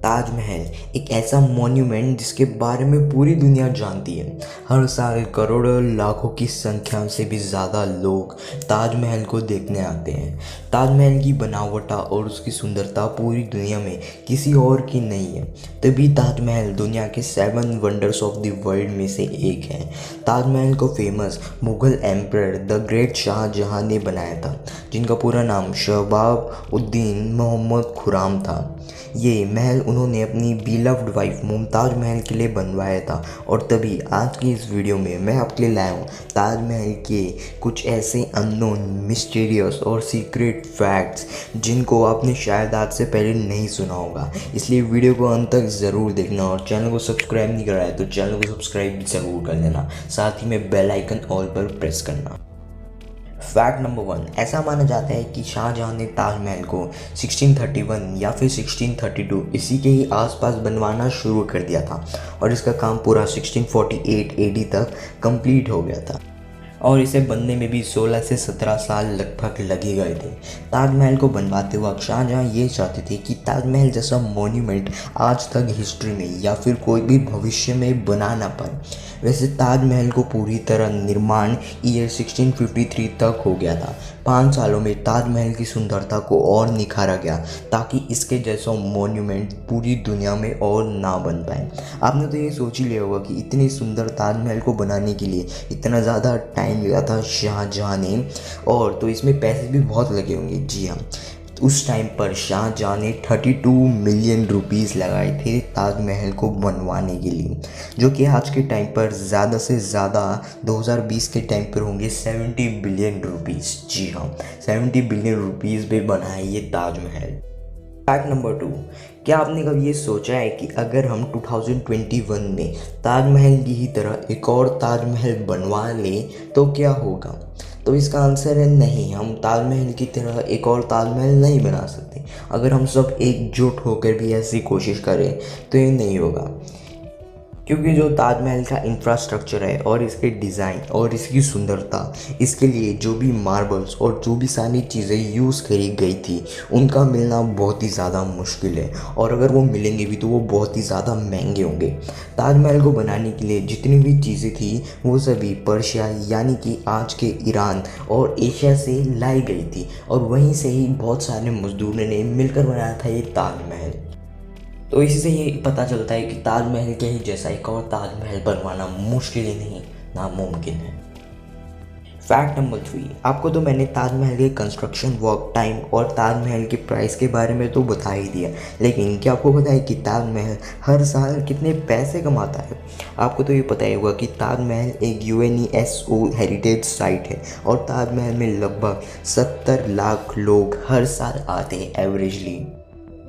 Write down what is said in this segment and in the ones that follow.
ताजमहल एक ऐसा मॉन्यूमेंट जिसके बारे में पूरी दुनिया जानती है। हर साल करोड़ों लाखों की संख्या से भी ज़्यादा लोग ताजमहल को देखने आते हैं। ताजमहल की बनावट और उसकी सुंदरता पूरी दुनिया में किसी और की नहीं है, तभी ताजमहल दुनिया के 7 वंडर्स ऑफ द वर्ल्ड में से एक है। ताजमहल को famous Mughal emperor the great Shah Jahan ने बनाया था, जिनका पूरा नाम शहबाब उद्दीन मोहम्मद खुराम था। ये महल उन्होंने अपनी बिलव्ड वाइफ मुमताज़ महल के लिए बनवाया था, और तभी आज की इस वीडियो में मैं आपके लिए लाया हूँ ताजमहल के कुछ ऐसे अननोन, मिस्टीरियस और सीक्रेट फैक्ट्स जिनको आपने शायद आज से पहले नहीं सुना होगा। इसलिए वीडियो को अंत तक ज़रूर देखना, और चैनल को सब्सक्राइब नहीं करा है तो चैनल को सब्सक्राइब ज़रूर कर लेना, साथ ही में बेल आइकन ऑल पर प्रेस करना। फैक्ट नंबर 1, ऐसा माना जाता है कि शाहजहां ने ताजमहल को 1631 या फिर 1632 इसी के ही आसपास बनवाना शुरू कर दिया था, और इसका काम पूरा 1648 एडी तक कंप्लीट हो गया था, और इसे बनने में भी 16 से 17 साल लगभग लगे गए थे। ताजमहल को बनवाते वक्त शाहजहां ये चाहते थे कि ताजमहल जैसा मॉन्यूमेंट आज तक हिस्ट्री में या फिर कोई भी भविष्य में बना ना पाए। वैसे ताजमहल को पूरी तरह निर्माण ईयर 1653 तक हो गया था। 5 सालों में ताजमहल की सुंदरता को और निखारा गया, ताकि इसके जैसा मॉन्यूमेंट पूरी दुनिया में और ना बन पाए। आपने तो ये सोच ही लिया होगा कि इतनी सुंदर ताजमहल को बनाने के लिए इतना ज़्यादा टाइम लगा था शाहजहां ने, और तो इसमें पैसे भी बहुत लगे होंगे। जी हाँ, उस टाइम पर शाहजहां ने 32 मिलियन रुपीस लगाए थे ताजमहल को बनवाने के लिए, जो कि आज के टाइम पर ज़्यादा से ज़्यादा 2020 के टाइम पर होंगे 70 बिलियन रुपीस। जी हाँ, 70 बिलियन रुपीस पे बना है ये ताजमहल। फैक्ट नंबर 2, क्या आपने कभी ये सोचा है कि अगर हम 2021 में ताजमहल की ही तरह एक और ताजमहल बनवा लें तो क्या होगा? तो इसका आंसर है नहीं, हम ताजमहल की तरह एक और ताजमहल नहीं बना सकते। अगर हम सब एकजुट होकर भी ऐसी कोशिश करें तो ये नहीं होगा, क्योंकि जो ताजमहल का इंफ्रास्ट्रक्चर है और इसके डिज़ाइन और इसकी सुंदरता, इसके लिए जो भी मार्बल्स और जो भी सारी चीज़ें यूज़ करी गई थी उनका मिलना बहुत ही ज़्यादा मुश्किल है, और अगर वो मिलेंगे भी तो वो बहुत ही ज़्यादा महंगे होंगे। ताजमहल को बनाने के लिए जितनी भी चीज़ें थी वो सभी पर्शिया यानी कि आज के ईरान और एशिया से लाई गई थी, और वहीं से ही बहुत सारे मजदूरों ने मिलकर बनाया था ये ताजमहल। तो इसी से ये पता चलता है कि ताजमहल के ही जैसा एक और ताजमहल बनवाना मुश्किल ही नहीं, नामुमकिन है। फैक्ट नंबर 3, आपको तो मैंने ताजमहल के कंस्ट्रक्शन वर्क टाइम और ताजमहल के प्राइस के बारे में तो बता ही दिया, लेकिन क्या आपको पता है कि ताजमहल हर साल कितने पैसे कमाता है? आपको तो ये पता ही होगा कि ताजमहल एक UNESCO हेरिटेज साइट है, और ताजमहल में लगभग 70 लाख लोग हर साल आते हैं एवरेजली।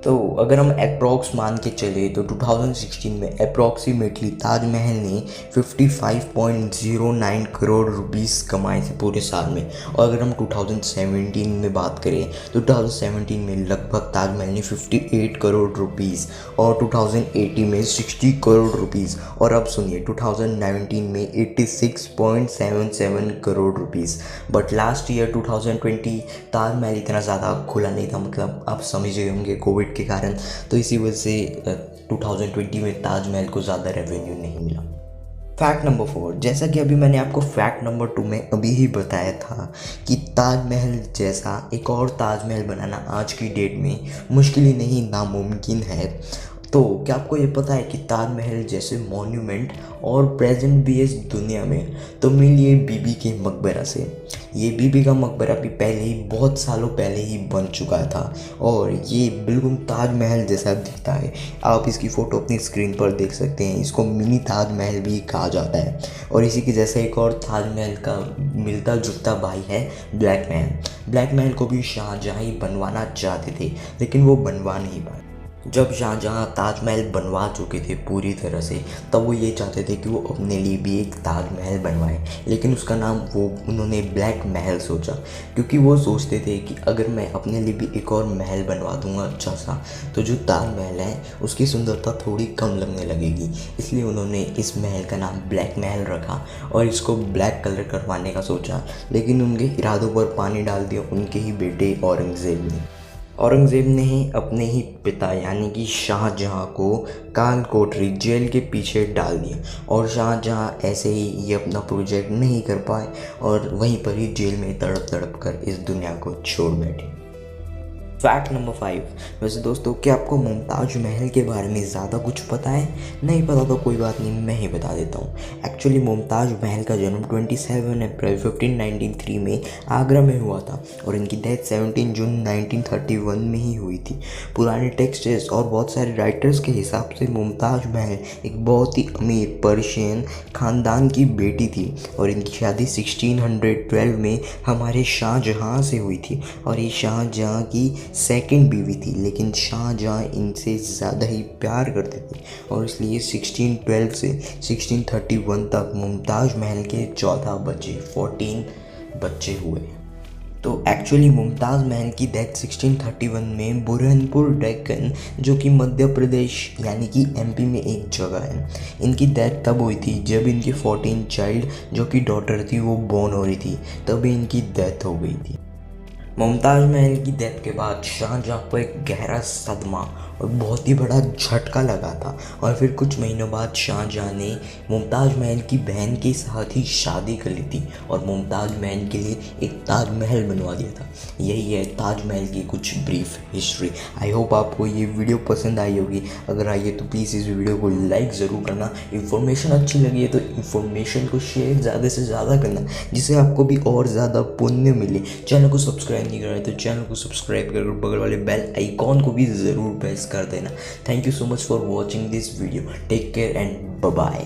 तो अगर हम अप्रॉक्स मान के चले तो 2016 में अप्रॉक्सीमेटली ताजमहल ने 55.09 करोड़ रुपीस कमाए थे पूरे साल में। और अगर हम 2017 में बात करें तो 2017 में लगभग ताजमहल ने 58 करोड़ रुपीस, और 2018 में 60 करोड़ रुपीस, और अब सुनिए 2019 में 86.77 crore rupees. But last year 2020 Taj Mahal इतना ज़्यादा खुला नहीं था, मतलब आप समझ गए होंगे कोविड के कारण, तो इसी वजह से 2020 में ताजमहल को ज़्यादा रेवेन्यू नहीं मिला। फैक्ट नंबर 4, जैसा कि अभी मैंने आपको फैक्ट नंबर 2 में अभी ही बताया था कि ताजमहल जैसा एक और ताजमहल बनाना आज की डेट में मुश्किल ही नहीं, नामुमकिन है। तो क्या आपको ये पता है कि ताजमहल जैसे मॉन्यूमेंट और प्रेजेंट भी इस दुनिया में तो मिली है बीबी के मकबरा से। ये बीबी का मकबरा भी पहले ही, बहुत सालों पहले ही बन चुका था, और ये बिल्कुल ताजमहल जैसा दिखता है। आप इसकी फ़ोटो अपनी स्क्रीन पर देख सकते हैं। इसको मिनी ताजमहल भी कहा जाता है, और इसी के जैसा एक और ताजमहल का मिलता जुलता भाई है ब्लैक महल। ब्लैक महल को भी शाहजहां ही बनवाना चाहते थे, लेकिन वो बनवा नहीं पाए। जब शाहजहां ताजमहल बनवा चुके थे पूरी तरह से, तब वो ये चाहते थे कि वो अपने लिए भी एक ताजमहल बनवाएं, लेकिन उसका नाम उन्होंने ब्लैक महल सोचा, क्योंकि वो सोचते थे कि अगर मैं अपने लिए भी एक और महल बनवा दूंगा अच्छा सा, तो जो ताजमहल है उसकी सुंदरता थोड़ी कम लगने लगेगी। इसलिए उन्होंने इस महल का नाम ब्लैक महल रखा, और इसको ब्लैक कलर करवाने का सोचा, लेकिन उनके इरादों पर पानी डाल दिया उनके ही बेटे औरंगज़ेब ने। औरंगज़ेब ने अपने ही पिता यानी कि शाहजहाँ को काल कोठरी जेल के पीछे डाल दिया और शाहजहाँ ऐसे ही ये अपना प्रोजेक्ट नहीं कर पाए और वहीं पर ही जेल में तड़प तड़प कर इस दुनिया को छोड़ बैठे। Fact number 5। वैसे दोस्तों, क्या आपको मुमताज़ महल के बारे में ज़्यादा कुछ पता है? नहीं पता तो कोई बात नहीं, मैं ही बता देता हूँ। एक्चुअली मुमताज़ महल का जन्म 27 अप्रैल 1593 में आगरा में हुआ था और इनकी डेथ 17 जून 1931 में ही हुई थी। पुराने टेक्स्ट्स और बहुत सारे राइटर्स के हिसाब से मुमताज़ महल एक बहुत ही अमीर पर्शियन ख़ानदान की बेटी थी और इनकी शादी 1612 में हमारे शाहजहाँ से हुई थी और ये शाहजहाँ की सेकंड बीवी थी, लेकिन शाहजहाँ इनसे ज़्यादा ही प्यार करते थे और इसलिए 1612 से 1631 तक मुमताज़ महल के 14 बच्चे हुए। तो एक्चुअली मुमताज़ महल की डेथ 1631 में बुरहानपुर डेक्कन, जो कि मध्य प्रदेश यानी कि एमपी में एक जगह है, इनकी डेथ तब हुई थी जब इनकी 14 चाइल्ड जो कि डॉटर थी वो बॉर्न हो रही थी, तभी इनकी डेथ हो गई थी। मुमताज़ महल की डेथ के बाद शाहजहाँ को एक गहरा सदमा और बहुत ही बड़ा झटका लगा था और फिर कुछ महीनों बाद शाहजहाँ ने मुमताज़ महल की बहन के साथ ही शादी कर ली थी और मुमताज़ महल के लिए एक ताजमहल बनवा दिया था। यही है ताजमहल की कुछ ब्रीफ हिस्ट्री। आई होप आपको ये वीडियो पसंद आई होगी। अगर आई है तो प्लीज़ इस वीडियो को लाइक ज़रूर करना। इन्फॉर्मेशन अच्छी लगी है तो इन्फॉर्मेशन को शेयर ज़्यादा से ज़्यादा करना, जिससे आपको भी और ज़्यादा पुण्य मिले। चैनल को सब्सक्राइब नहीं कर रहे तो चैनल को सब्सक्राइब कर बगल वाले बेल आइकॉन को भी ज़रूर प्रेस कर देना। Thank you so much for watching this video. Take care and bye bye.